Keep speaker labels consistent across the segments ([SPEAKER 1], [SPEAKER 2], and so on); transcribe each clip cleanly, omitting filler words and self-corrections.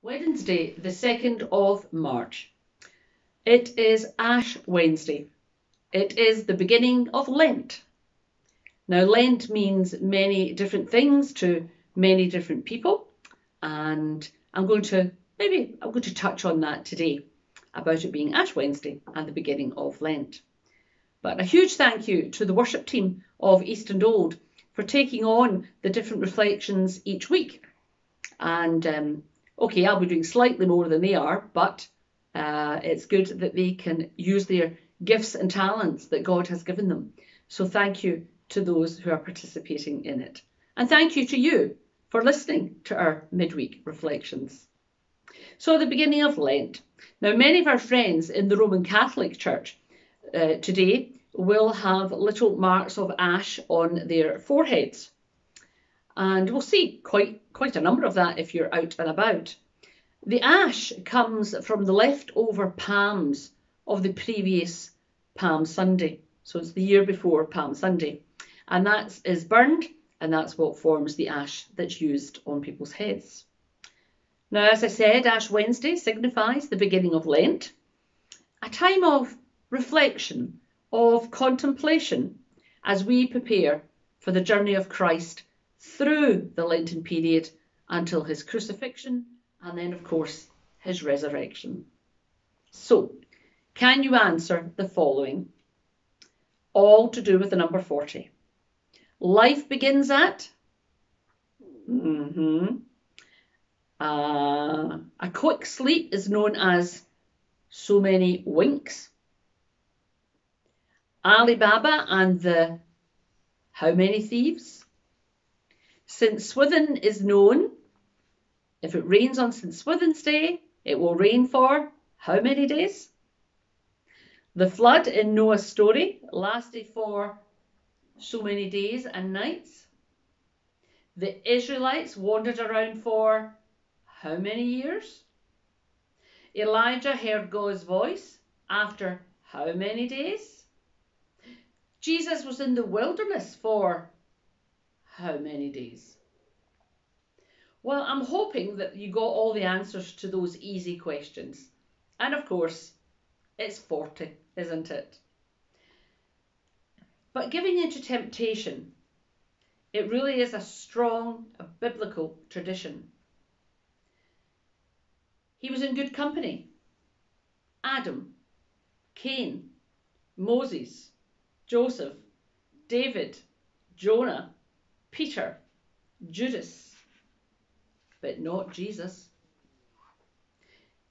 [SPEAKER 1] Wednesday, the 2nd of March. It is Ash Wednesday. It is the beginning of Lent. Now, Lent means many different things to many different people, and I'm going to touch on that today about it being Ash Wednesday and the beginning of Lent. But a huge thank you to the worship team of East and Old for taking on the different reflections each week. And okay, I'll be doing slightly more than they are, but it's good that they can use their gifts and talents that God has given them. So thank you to those who are participating in it. And thank you to you for listening to our midweek reflections. So the beginning of Lent. Now, many of our friends in the Roman Catholic Church today will have little marks of ash on their foreheads. And we'll see quite a number of that if you're out and about. The ash comes from the leftover palms of the previous Palm Sunday. So it's the year before Palm Sunday. And that is burned, and that's what forms the ash that's used on people's heads. Now, as I said, Ash Wednesday signifies the beginning of Lent, a time of reflection, of contemplation, as we prepare for the journey of Christ through the Lenten period until his crucifixion and then, of course, his resurrection. So, can you answer the following? All to do with the number 40. Life begins at? A quick sleep is known as so many winks. Alibaba and the how many thieves? St. Swithin is known. If it rains on St. Swithin's Day, it will rain for how many days? The flood in Noah's story lasted for so many days and nights. The Israelites wandered around for how many years? Elijah heard God's voice after how many days? Jesus was in the wilderness for how many days? Well, I'm hoping that you got all the answers to those easy questions. And of course, it's 40, isn't it? But giving into temptation, it really is a strong biblical tradition. He was in good company. Adam, Cain, Moses, Joseph, David, Jonah, Peter, Judas, but not Jesus.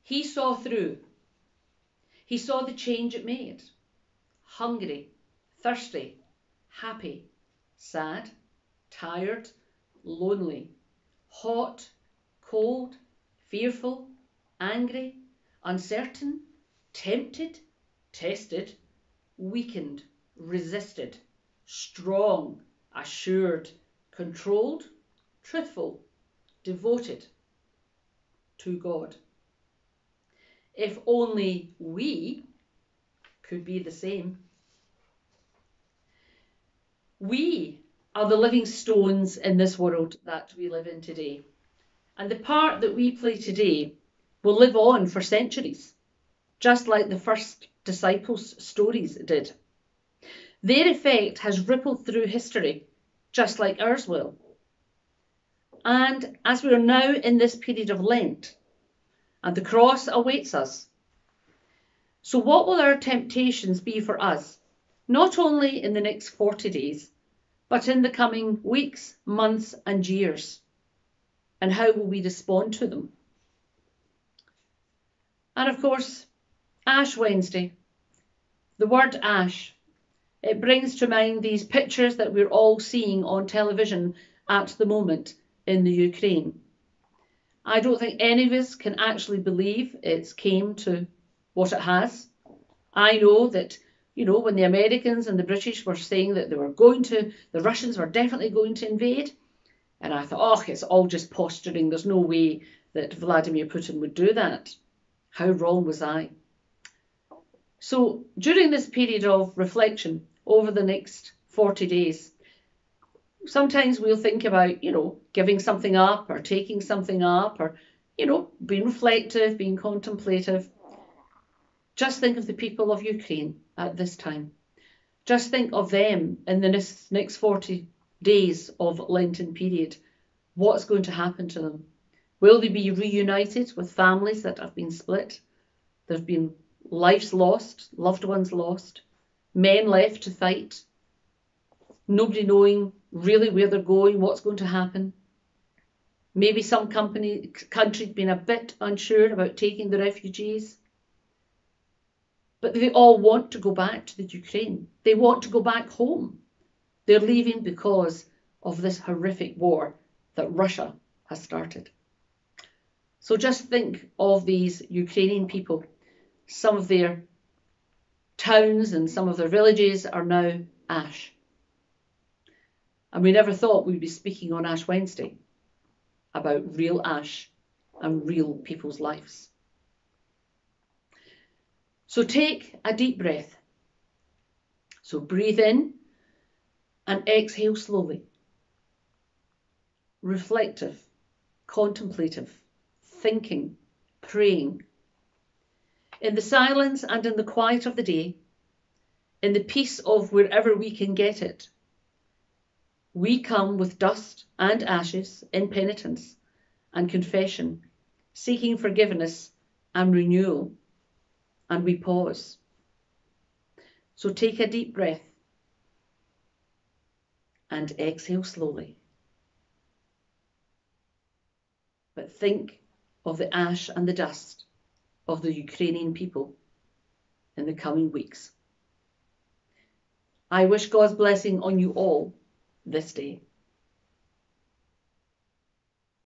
[SPEAKER 1] He saw through. He saw the change it made. Hungry, thirsty, happy, sad, tired, lonely, hot, cold, fearful, angry, uncertain, tempted, tested, weakened, resisted, strong, assured, controlled, truthful, devoted to God. If only we could be the same. We are the living stones in this world that we live in today. And the part that we play today will live on for centuries, just like the first disciples' stories did. Their effect has rippled through history, just like ours will. And as we are now in this period of Lent, and the cross awaits us, so what will our temptations be for us, not only in the next 40 days, but in the coming weeks, months and years? And how will we respond to them? And of course, Ash Wednesday, the word ash, it brings to mind these pictures that we're all seeing on television at the moment in the Ukraine. I don't think any of us can actually believe it's came to what it has. I know that, when the Americans and the British were saying that the Russians were definitely going to invade, and I thought, it's all just posturing. There's no way that Vladimir Putin would do that. How wrong was I? So during this period of reflection over the next 40 days, sometimes we'll think about, giving something up or taking something up or being reflective, being contemplative. Just think of the people of Ukraine at this time. Just think of them in the next 40 days of Lenten period. What's going to happen to them? Will they be reunited with families that have been split? There have been lives lost, loved ones lost, men left to fight, nobody knowing really where they're going, what's going to happen. Maybe some countries been a bit unsure about taking the refugees. But they all want to go back to the Ukraine. They want to go back home. They're leaving because of this horrific war that Russia has started. So just think of these Ukrainian people. Some of their towns and some of their villages are now ash. And we never thought we'd be speaking on Ash Wednesday about real ash and real people's lives. So take a deep breath. So breathe in and exhale slowly. Reflective, contemplative, thinking, praying. In the silence and in the quiet of the day, in the peace of wherever we can get it, we come with dust and ashes in penitence and confession, seeking forgiveness and renewal, and we pause. So take a deep breath and exhale slowly. But think of the ash and the dust of the Ukrainian people in the coming weeks. I wish God's blessing on you all this day.